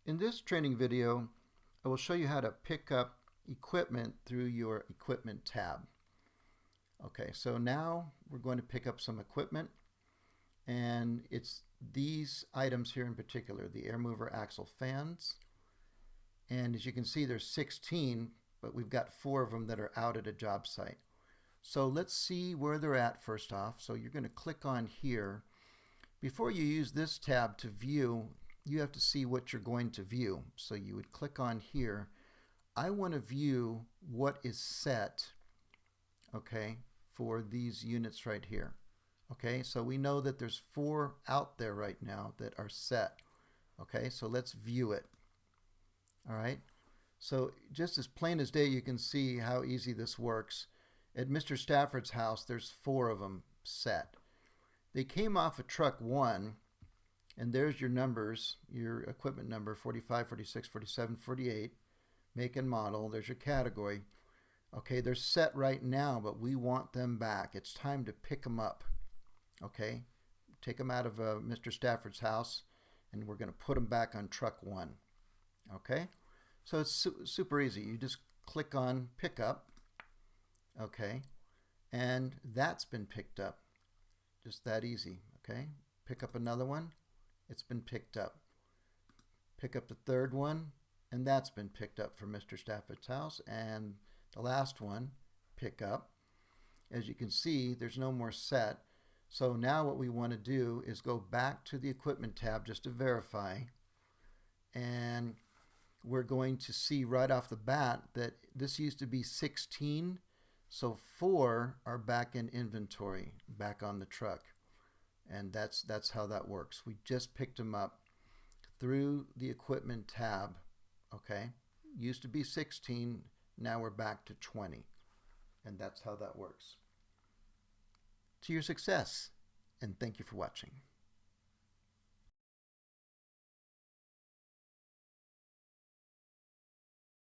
In this training video, I will show you how to pick up equipment through your equipment tab. Okay, so now we're going to pick up some equipment, and it's these items here in particular, the air mover axle fans. And as you can see, there's 16, but we've got 4 of them that are out at a job site. So let's see where they're at first off. So you're going to click on here. Before you use this tab to view, you have to see what you're going to view. So you would click on here. I want to view what is set, okay, for these units right here. Okay, so we know that there's 4 out there right now that are set. Okay, so let's view it. All right, so just as plain as day, you can see how easy this works. At Mr. Stafford's house, there's 4 of them set. They came off of truck 1, and there's your numbers, your equipment number, 45, 46, 47, 48, make and model. There's your category. Okay, they're set right now, but we want them back. It's time to pick them up. Okay, take them out of Mr. Stafford's house, and we're going to put them back on truck 1. Okay, so it's super easy. You just click on pick up. Okay, and that's been picked up. Just that easy. Okay, pick up another one. It's been picked up. Pick up the third one, and that's been picked up for Mr. Stafford's house. And the last one, pick up. As you can see, there's no more set. So now what we want to do is go back to the equipment tab just to verify. And we're going to see right off the bat that this used to be 16. So 4 are back in inventory, back on the truck. And that's how that works. We just picked them up through the equipment tab. Okay, used to be 16, now we're back to 20. And that's how that works. To your success, and thank you for watching.